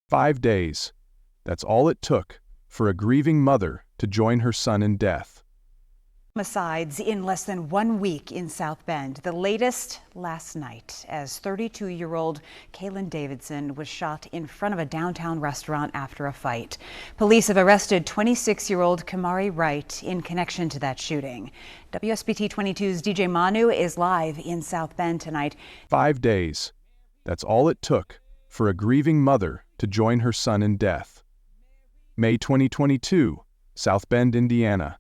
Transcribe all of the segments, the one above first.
5 days. That's all it took for a grieving mother to join her son in death. Homicides in less than 1 week in South Bend. The latest last night as 32-year-old Kaylin Davidson was shot in front of a downtown restaurant after a fight. Police have arrested 26-year-old Kamari Wright in connection to that shooting. WSBT 22's DJ Manu is live in South Bend tonight. 5 days. That's all it took for a grieving mother to join her son in death. May 2022, South Bend, Indiana.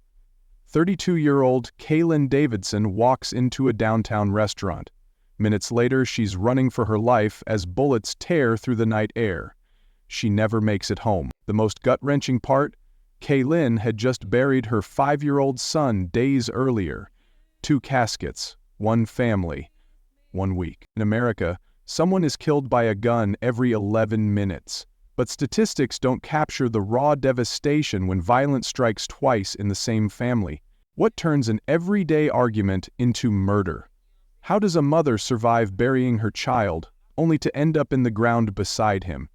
32-year-old Kaylin Davidson walks into a downtown restaurant. Minutes later, she's running for her life as bullets tear through the night air. She never makes it home. The most gut-wrenching part? Kaylin had just buried her 5-year-old son days earlier. 2 caskets, 1 family, 1 week. In America, someone is killed by a gun every 11 minutes. But statistics don't capture the raw devastation when violence strikes twice in the same family. What turns an everyday argument into murder? How does a mother survive burying her child, only to end up in the ground beside him?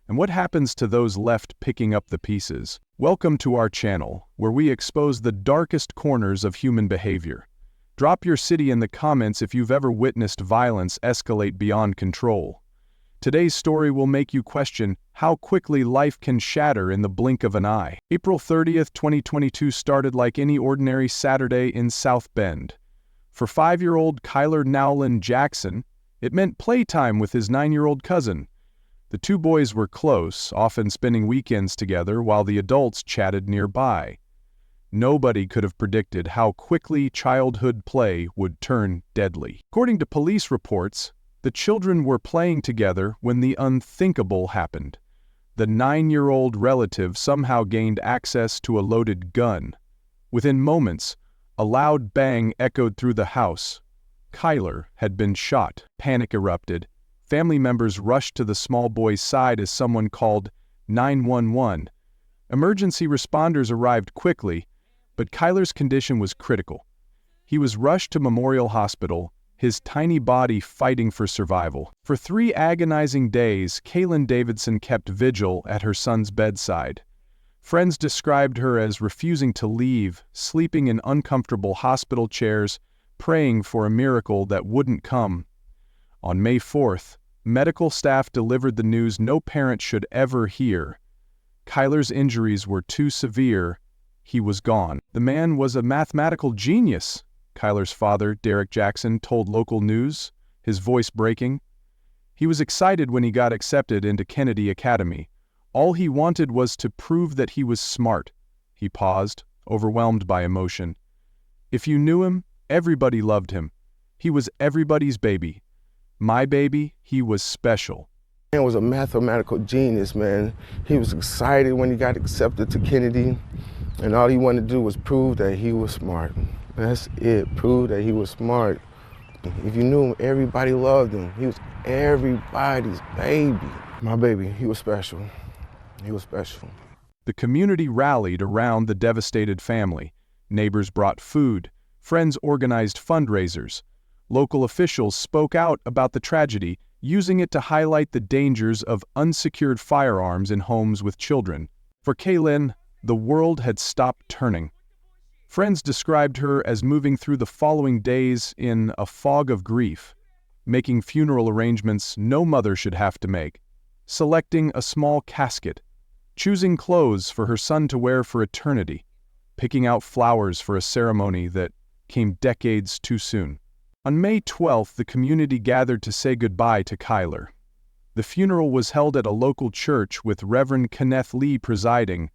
And what happens to those left picking up the pieces? Welcome to our channel, where we expose the darkest corners of human behavior. Drop your city in the comments if you've ever witnessed violence escalate beyond control. Today's story will make you question how quickly life can shatter in the blink of an eye. April 30th, 2022 started like any ordinary Saturday in South Bend. For 5-year-old Kyler Nowlin Jackson, it meant playtime with his 9-year-old cousin. The 2 boys were close, often spending weekends together while the adults chatted nearby. Nobody could have predicted how quickly childhood play would turn deadly. According to police reports, the children were playing together when the unthinkable happened. The 9-year-old relative somehow gained access to a loaded gun. Within moments, a loud bang echoed through the house. Kyler had been shot. Panic erupted. Family members rushed to the small boy's side as someone called 911. Emergency responders arrived quickly, but Kyler's condition was critical. He was rushed to Memorial Hospital, his tiny body fighting for survival. For 3 agonizing days, Kaylin Davidson kept vigil at her son's bedside. Friends described her as refusing to leave, sleeping in uncomfortable hospital chairs, praying for a miracle that wouldn't come. On May 4th, medical staff delivered the news no parent should ever hear. Kyler's injuries were too severe. He was gone. The man was a mathematical genius, Kyler's father, Derek Jackson, told local news, his voice breaking. He was excited when he got accepted into Kennedy Academy. All he wanted was to prove that he was smart. He paused, overwhelmed by emotion. If you knew him, everybody loved him. He was everybody's baby. My baby, he was special. He was a mathematical genius, man. He was excited when he got accepted to Kennedy, and all he wanted to do was prove that he was smart. That's it, prove that he was smart. If you knew him, everybody loved him. He was everybody's baby. My baby, he was special. He was special. The community rallied around the devastated family. Neighbors brought food. Friends organized fundraisers. Local officials spoke out about the tragedy, using it to highlight the dangers of unsecured firearms in homes with children. For Kaylin, the world had stopped turning. Friends described her as moving through the following days in a fog of grief, making funeral arrangements no mother should have to make, selecting a small casket, choosing clothes for her son to wear for eternity, picking out flowers for a ceremony that came decades too soon. On May 12th, the community gathered to say goodbye to Kyler. The funeral was held at a local church with Reverend Kenneth Lee presiding.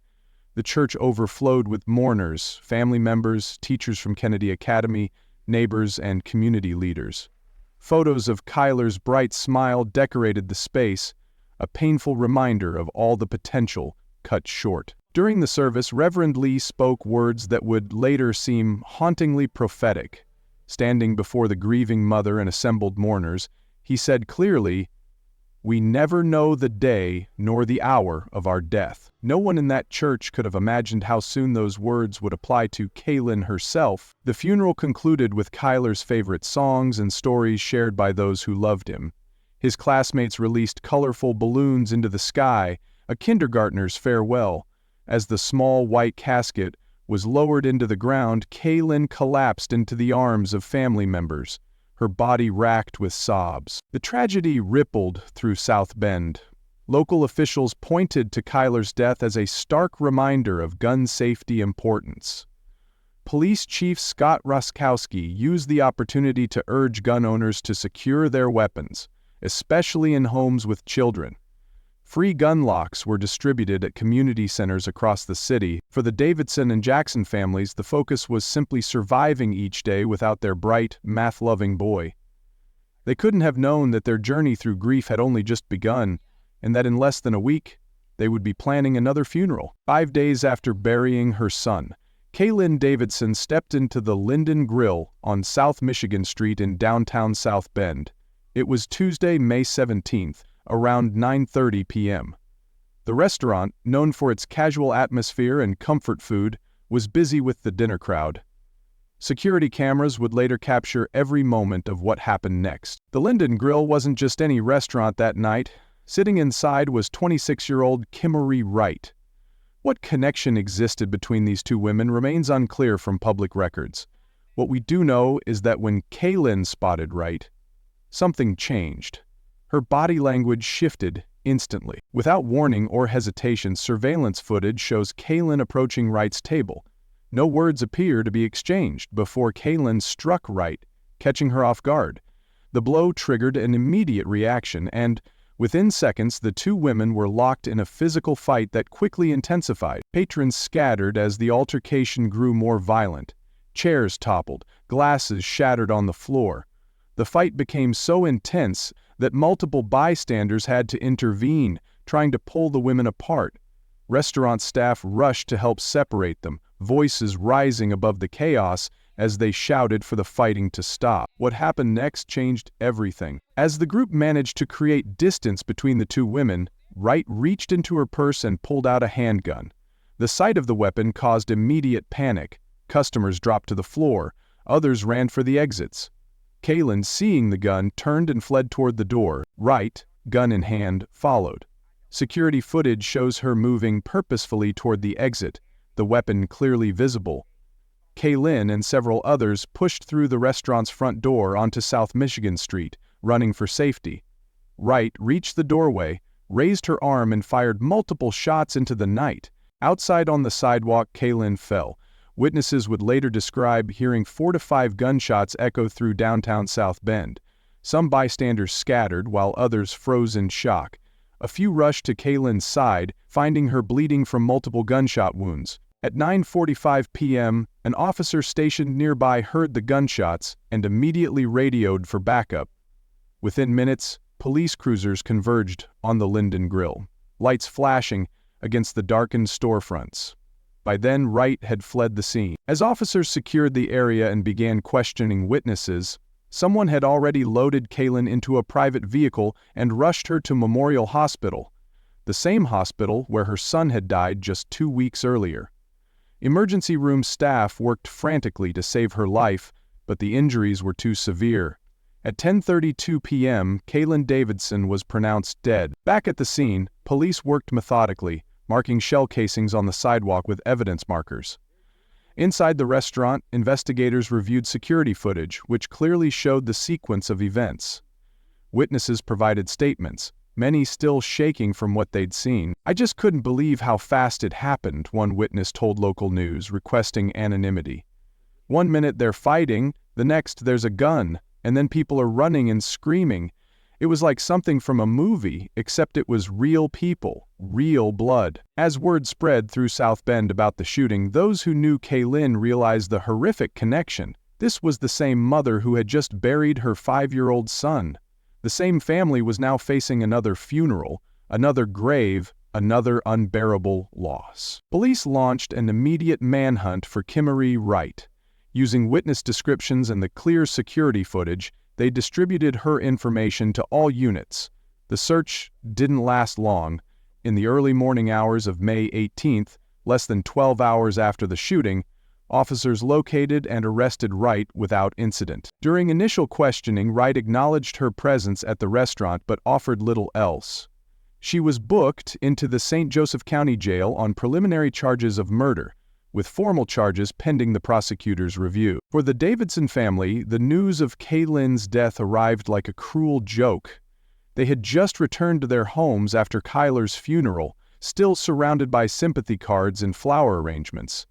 The church overflowed with mourners, family members, teachers from Kennedy Academy, neighbors, and community leaders. Photos of Kyler's bright smile decorated the space, a painful reminder of all the potential cut short. During the service, Reverend Lee spoke words that would later seem hauntingly prophetic. Standing before the grieving mother and assembled mourners, he said clearly, "We never know the day nor the hour of our death." No one in that church could have imagined how soon those words would apply to Kaylin herself. The funeral concluded with Kyler's favorite songs and stories shared by those who loved him. His classmates released colorful balloons into the sky, a kindergartner's farewell. As the small white casket was lowered into the ground, Kaylin collapsed into the arms of family members, her body racked with sobs. The tragedy rippled through South Bend. Local officials pointed to Kyler's death as a stark reminder of gun safety importance. Police Chief Scott Ruskowski used the opportunity to urge gun owners to secure their weapons, especially in homes with children. Free gun locks were distributed at community centers across the city. For the Davidson and Jackson families, the focus was simply surviving each day without their bright, math-loving boy. They couldn't have known that their journey through grief had only just begun, and that in less than a week, they would be planning another funeral. 5 days after burying her son, Kaylin Davidson stepped into the Linden Grill on South Michigan Street in downtown South Bend. It was Tuesday, May 17th, around 9:30 p.m. The restaurant, known for its casual atmosphere and comfort food, was busy with the dinner crowd. Security cameras would later capture every moment of what happened next. The Linden Grill wasn't just any restaurant that night. Sitting inside was 26-year-old Kimmery Wright. What connection existed between these two women remains unclear from public records. What we do know is that when Kaylin spotted Wright, something changed. Her body language shifted instantly. Without warning or hesitation, surveillance footage shows Kaylin approaching Wright's table. No words appear to be exchanged before Kaylin struck Wright, catching her off guard. The blow triggered an immediate reaction, and within seconds, the two women were locked in a physical fight that quickly intensified. Patrons scattered as the altercation grew more violent. Chairs toppled, glasses shattered on the floor. The fight became so intense that multiple bystanders had to intervene, trying to pull the women apart. Restaurant staff rushed to help separate them, voices rising above the chaos as they shouted for the fighting to stop. What happened next changed everything. As the group managed to create distance between the two women, Wright reached into her purse and pulled out a handgun. The sight of the weapon caused immediate panic. Customers dropped to the floor. Others ran for the exits. Kaylin, seeing the gun, turned and fled toward the door. Wright, gun in hand, followed. Security footage shows her moving purposefully toward the exit, the weapon clearly visible. Kaylin and several others pushed through the restaurant's front door onto South Michigan Street, running for safety. Wright reached the doorway, raised her arm and fired multiple shots into the night. Outside on the sidewalk, Kaylin fell. Witnesses would later describe hearing 4 to 5 gunshots echo through downtown South Bend. Some bystanders scattered, while others froze in shock. A few rushed to Kaylin's side, finding her bleeding from multiple gunshot wounds. At 9:45 p.m., an officer stationed nearby heard the gunshots and immediately radioed for backup. Within minutes, police cruisers converged on the Linden Grill, lights flashing against the darkened storefronts. By then, Wright had fled the scene. As officers secured the area and began questioning witnesses, someone had already loaded Kaylin into a private vehicle and rushed her to Memorial Hospital, the same hospital where her son had died just 2 weeks earlier. Emergency room staff worked frantically to save her life, but the injuries were too severe. At 10:32 p.m., Kaylin Davidson was pronounced dead. Back at the scene, police worked methodically, marking shell casings on the sidewalk with evidence markers. Inside the restaurant, investigators reviewed security footage, which clearly showed the sequence of events. Witnesses provided statements, many still shaking from what they'd seen. "I just couldn't believe how fast it happened," one witness told local news, requesting anonymity. "1 minute they're fighting, the next there's a gun, and then people are running and screaming. It was like something from a movie, except it was real people, real blood." As word spread through South Bend about the shooting, those who knew Kaylin realized the horrific connection. This was the same mother who had just buried her 5-year-old son. The same family was now facing another funeral, another grave, another unbearable loss. Police launched an immediate manhunt for Kimmery Wright. Using witness descriptions and the clear security footage, they distributed her information to all units. The search didn't last long. In the early morning hours of May 18th, less than 12 hours after the shooting, officers located and arrested Wright without incident. During initial questioning, Wright acknowledged her presence at the restaurant but offered little else. She was booked into the St. Joseph County Jail on preliminary charges of murder, with formal charges pending the prosecutor's review. For the Davidson family, the news of Kaylin's death arrived like a cruel joke. They had just returned to their homes after Kyler's funeral, still surrounded by sympathy cards and flower arrangements.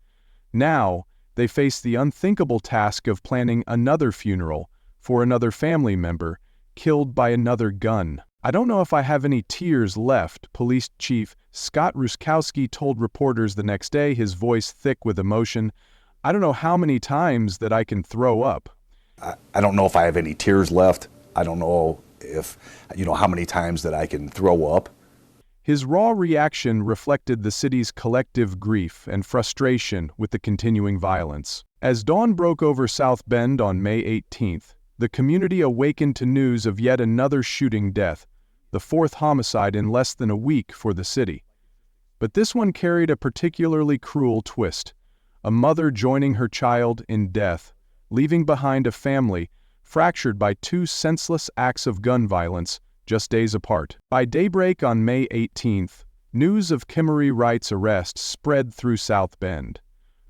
Now, they faced the unthinkable task of planning another funeral for another family member killed by another gun. "I don't know if I have any tears left," Police Chief Scott Ruskowski told reporters the next day, his voice thick with emotion. "I don't know how many times that I can throw up." I don't know if I have any tears left. I don't know if, how many times that I can throw up. His raw reaction reflected the city's collective grief and frustration with the continuing violence. As dawn broke over South Bend on May 18th, the community awakened to news of yet another shooting death, the fourth homicide in less than a week for the city. But this one carried a particularly cruel twist, a mother joining her child in death, leaving behind a family fractured by two senseless acts of gun violence just days apart. By daybreak on May 18th, news of Kimmery Wright's arrest spread through South Bend.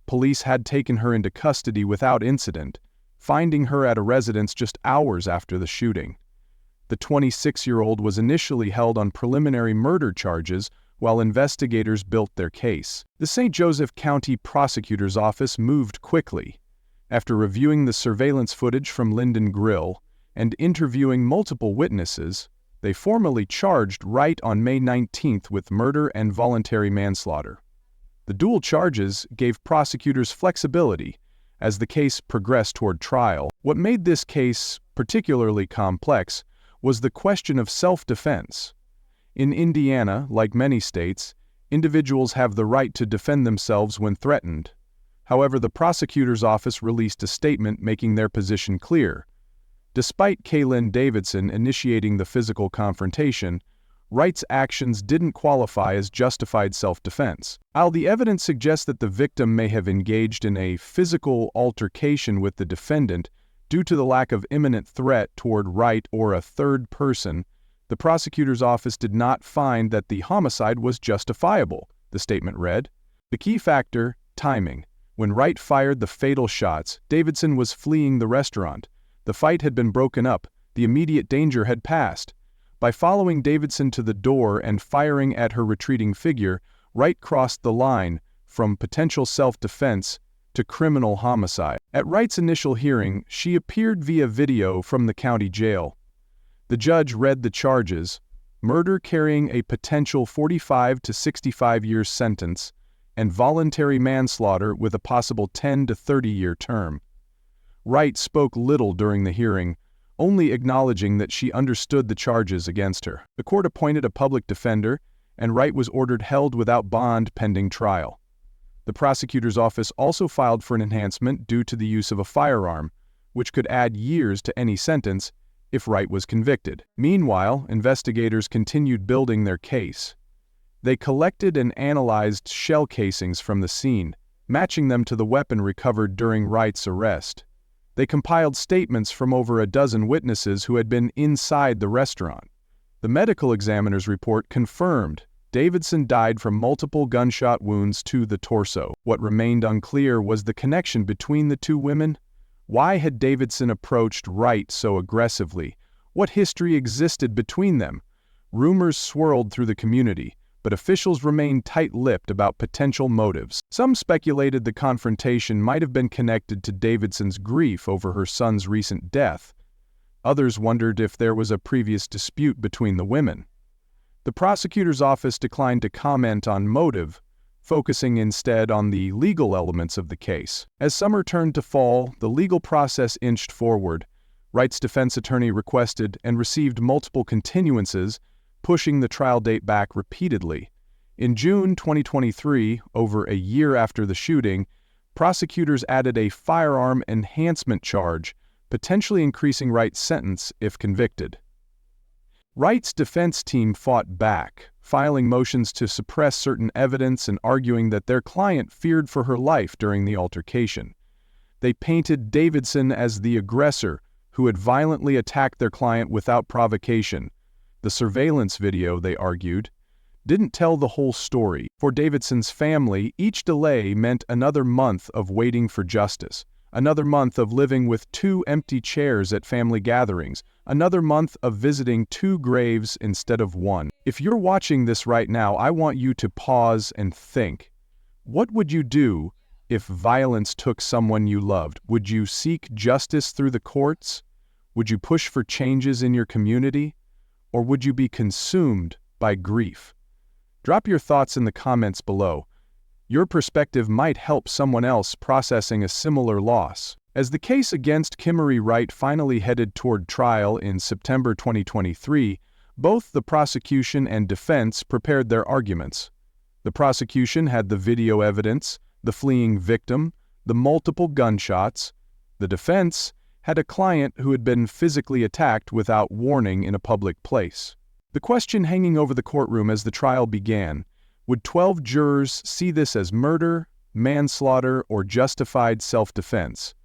Police had taken her into custody without incident, finding her at a residence just hours after the shooting. The 26-year-old was initially held on preliminary murder charges while investigators built their case. The St. Joseph County Prosecutor's Office moved quickly. After reviewing the surveillance footage from Linden Grill and interviewing multiple witnesses, they formally charged Wright on May 19th with murder and voluntary manslaughter. The dual charges gave prosecutors flexibility as the case progressed toward trial. What made this case particularly complex was the question of self-defense. In Indiana, like many states, individuals have the right to defend themselves when threatened. However, the prosecutor's office released a statement making their position clear. Despite Kaylin Davidson initiating the physical confrontation, Wright's actions didn't qualify as justified self-defense. While the evidence suggests that the victim may have engaged in a physical altercation with the defendant due to the lack of imminent threat toward Wright or a third person, the prosecutor's office did not find that the homicide was justifiable, the statement read. The key factor, timing. When Wright fired the fatal shots, Davidson was fleeing the restaurant. The fight had been broken up. The immediate danger had passed. By following Davidson to the door and firing at her retreating figure, Wright crossed the line from potential self-defense to criminal homicide. At Wright's initial hearing, she appeared via video from the county jail. The judge read the charges: murder carrying a potential 45 to 65 year sentence, and voluntary manslaughter with a possible 10 to 30-year term. Wright spoke little during the hearing, only acknowledging that she understood the charges against her. The court appointed a public defender, and Wright was ordered held without bond pending trial. The prosecutor's office also filed for an enhancement due to the use of a firearm, which could add years to any sentence if Wright was convicted. Meanwhile, investigators continued building their case. They collected and analyzed shell casings from the scene, matching them to the weapon recovered during Wright's arrest. They compiled statements from over a dozen witnesses who had been inside the restaurant. The medical examiner's report confirmed Davidson died from multiple gunshot wounds to the torso. What remained unclear was the connection between the two women. Why had Davidson approached Wright so aggressively? What history existed between them? Rumors swirled through the community, but officials remained tight-lipped about potential motives. Some speculated the confrontation might have been connected to Davidson's grief over her son's recent death. Others wondered if there was a previous dispute between the women. The prosecutor's office declined to comment on motive, focusing instead on the legal elements of the case. As summer turned to fall, the legal process inched forward. Wright's defense attorney requested and received multiple continuances, pushing the trial date back repeatedly. In June 2023, over a year after the shooting, prosecutors added a firearm enhancement charge, potentially increasing Wright's sentence if convicted. Wright's defense team fought back, filing motions to suppress certain evidence and arguing that their client feared for her life during the altercation. They painted Davidson as the aggressor who had violently attacked their client without provocation, The surveillance video, they argued, didn't tell the whole story. For Davidson's family, each delay meant another month of waiting for justice, another month of living with 2 empty chairs at family gatherings, another month of visiting 2 graves instead of 1. If you're watching this right now, I want you to pause and think. What would you do if violence took someone you loved? Would you seek justice through the courts? Would you push for changes in your community? Or would you be consumed by grief? Drop your thoughts in the comments below. Your perspective might help someone else processing a similar loss. As the case against Kimmery Wright finally headed toward trial in September 2023, both the prosecution and defense prepared their arguments. The prosecution had the video evidence, the fleeing victim, the multiple gunshots. The defense had a client who had been physically attacked without warning in a public place. The question hanging over the courtroom as the trial began: would 12 jurors see this as murder, manslaughter, or justified self-defense?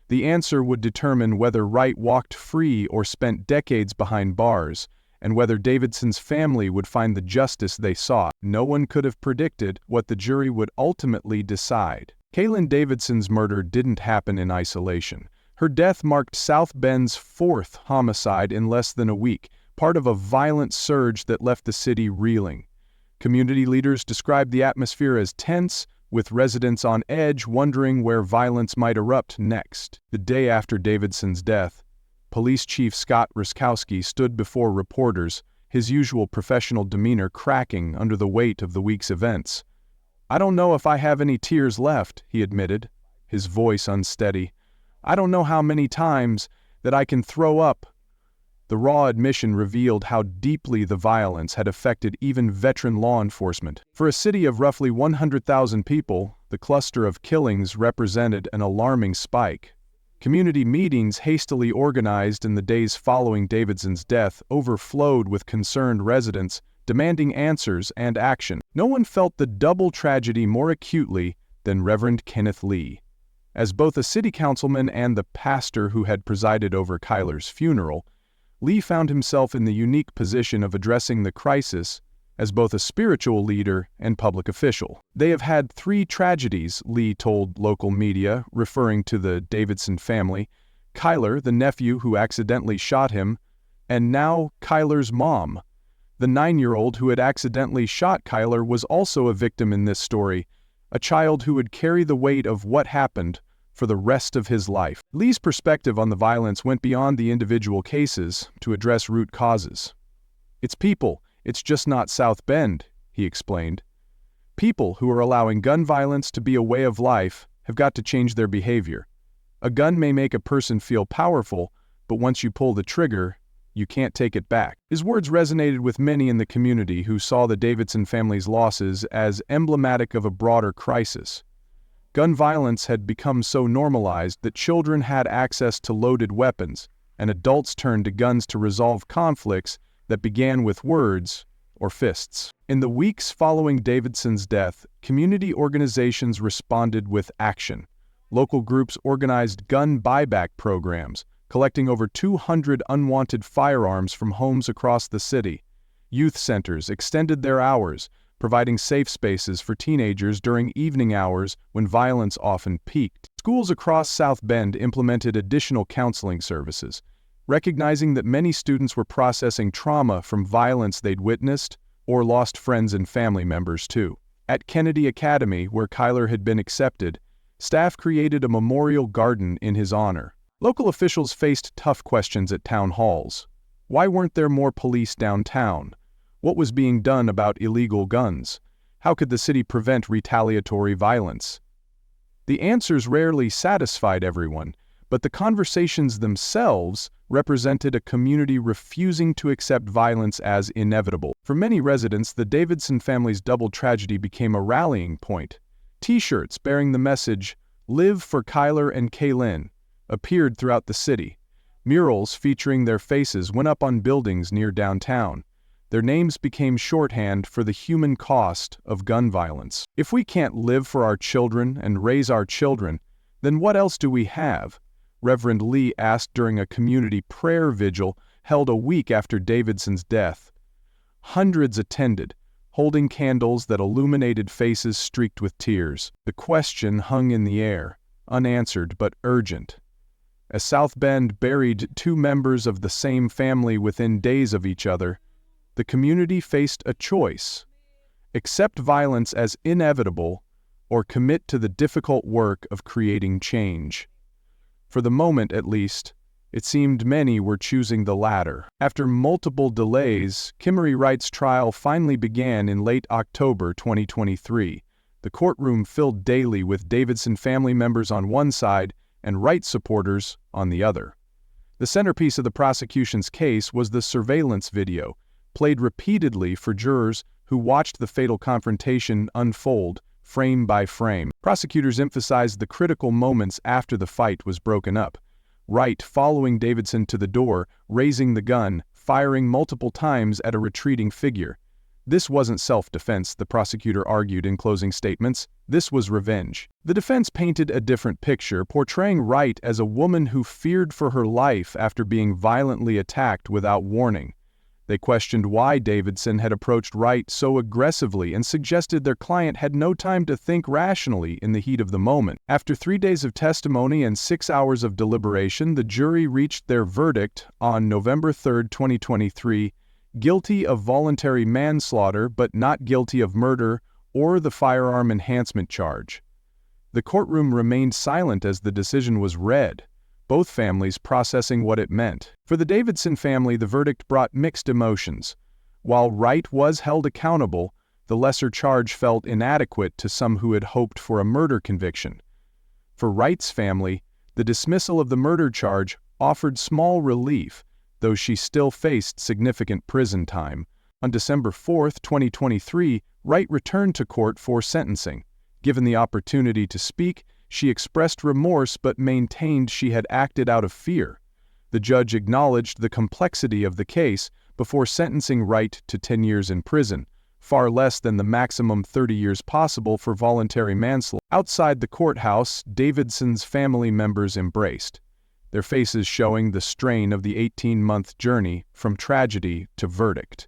The answer would determine whether Wright walked free or spent decades behind bars, and whether Davidson's family would find the justice they sought. No one could have predicted what the jury would ultimately decide. Kaylin Davidson's murder didn't happen in isolation. Her death marked South Bend's 4th homicide in less than a week, part of a violent surge that left the city reeling. Community leaders described the atmosphere as tense, with residents on edge wondering where violence might erupt next. The day after Davidson's death, Police Chief Scott Ruskowski stood before reporters, his usual professional demeanor cracking under the weight of the week's events. "I don't know if I have any tears left," he admitted, his voice unsteady. "I don't know how many times that I can throw up." The raw admission revealed how deeply the violence had affected even veteran law enforcement. For a city of roughly 100,000 people, the cluster of killings represented an alarming spike. Community meetings hastily organized in the days following Davidson's death overflowed with concerned residents demanding answers and action. No one felt the double tragedy more acutely than Reverend Kenneth Lee. As both a city councilman and the pastor who had presided over Kyler's funeral, Lee found himself in the unique position of addressing the crisis as both a spiritual leader and public official. "They have had 3 tragedies," Lee told local media, referring to the Davidson family: Kyler, the nephew who accidentally shot him, and now Kyler's mom. The 9-year-old who had accidentally shot Kyler was also a victim in this story, a child who would carry the weight of what happened for the rest of his life. Lee's perspective on the violence went beyond the individual cases to address root causes. "It's people. It's just not South Bend," he explained. "People who are allowing gun violence to be a way of life have got to change their behavior. A gun may make a person feel powerful, but once you pull the trigger, you can't take it back." His words resonated with many in the community who saw the Davidson family's losses as emblematic of a broader crisis. Gun violence had become so normalized that children had access to loaded weapons, and adults turned to guns to resolve conflicts that began with words or fists. In the weeks following Davidson's death, community organizations responded with action. Local groups organized gun buyback programs, collecting over 200 unwanted firearms from homes across the city. Youth centers extended their hours, providing safe spaces for teenagers during evening hours when violence often peaked. Schools across South Bend implemented additional counseling services, recognizing that many students were processing trauma from violence they'd witnessed or lost friends and family members too. At Kennedy Academy, where Kyler had been accepted, staff created a memorial garden in his honor. Local officials faced tough questions at town halls. Why weren't there more police downtown? What was being done about illegal guns? How could the city prevent retaliatory violence? The answers rarely satisfied everyone, but the conversations themselves represented a community refusing to accept violence as inevitable. For many residents, the Davidson family's double tragedy became a rallying point. T-shirts bearing the message, "Live for Kyler and Kaylin," appeared throughout the city. Murals featuring their faces went up on buildings near downtown. Their names became shorthand for the human cost of gun violence. If we can't live for our children and raise our children, then what else do we have? Reverend Lee asked during a community prayer vigil held a week after Davidson's death. Hundreds attended, holding candles that illuminated faces streaked with tears. The question hung in the air, unanswered but urgent. As South Bend buried two members of the same family within days of each other, the community faced a choice: accept violence as inevitable or commit to the difficult work of creating change. For the moment, at least, it seemed many were choosing the latter. After multiple delays, Kimmery Wright's trial finally began in late October 2023. The courtroom filled daily with Davidson family members on one side and Wright supporters on the other. The centerpiece of the prosecution's case was the surveillance video, played repeatedly for jurors who watched the fatal confrontation unfold, frame by frame. Prosecutors emphasized the critical moments after the fight was broken up. Wright following Davidson to the door, raising the gun, firing multiple times at a retreating figure. This wasn't self-defense, the prosecutor argued in closing statements. This was revenge. The defense painted a different picture, portraying Wright as a woman who feared for her life after being violently attacked without warning. They questioned why Davidson had approached Wright so aggressively and suggested their client had no time to think rationally in the heat of the moment. After 3 days of testimony and 6 hours of deliberation, the jury reached their verdict on November 3, 2023, guilty of voluntary manslaughter but not guilty of murder or the firearm enhancement charge. The courtroom remained silent as the decision was read, both families processing what it meant. For the Davidson family, the verdict brought mixed emotions. While Wright was held accountable, the lesser charge felt inadequate to some who had hoped for a murder conviction. For Wright's family, the dismissal of the murder charge offered small relief, though she still faced significant prison time. On December 4, 2023, Wright returned to court for sentencing. Given the opportunity to speak, she expressed remorse but maintained she had acted out of fear. The judge acknowledged the complexity of the case before sentencing Wright to 10 years in prison, far less than the maximum 30 years possible for voluntary manslaughter. Outside the courthouse, Davidson's family members embraced, their faces showing the strain of the 18-month journey from tragedy to verdict.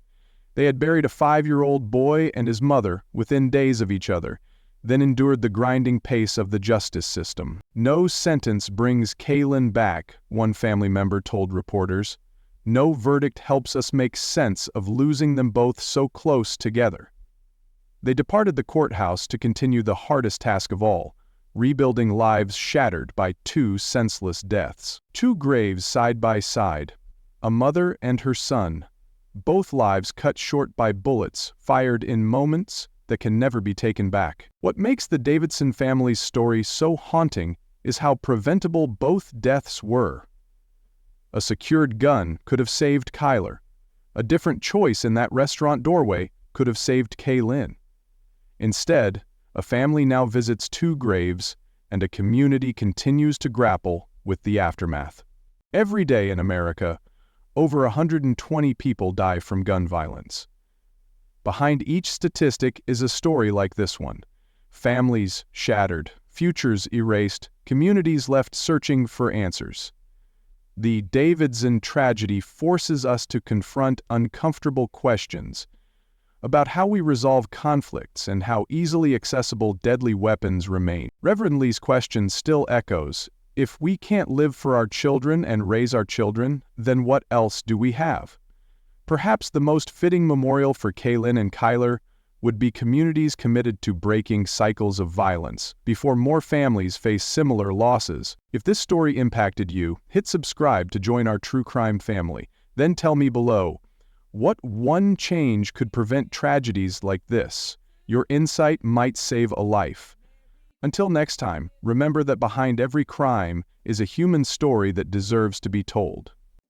They had buried a 5-year-old boy and his mother within days of each other, then endured the grinding pace of the justice system. No sentence brings Kaylin back, one family member told reporters. No verdict helps us make sense of losing them both so close together. They departed the courthouse to continue the hardest task of all, rebuilding lives shattered by 2 senseless deaths. 2 graves side by side, a mother and her son, both lives cut short by bullets fired in moments that can never be taken back. What makes the Davidson family's story so haunting is how preventable both deaths were. A secured gun could have saved Kyler. A different choice in that restaurant doorway could have saved Kaylin. Instead, a family now visits 2 graves, and a community continues to grapple with the aftermath. Every day in America, over 120 people die from gun violence. Behind each statistic is a story like this one. Families shattered, futures erased, communities left searching for answers. The Davidson tragedy forces us to confront uncomfortable questions about how we resolve conflicts and how easily accessible deadly weapons remain. Reverend Lee's question still echoes: if we can't live for our children and raise our children, then what else do we have? Perhaps the most fitting memorial for Kaylin and Kyler would be communities committed to breaking cycles of violence before more families face similar losses. If this story impacted you, hit subscribe to join our true crime family. Then tell me below, what one change could prevent tragedies like this? Your insight might save a life. Until next time, remember that behind every crime is a human story that deserves to be told.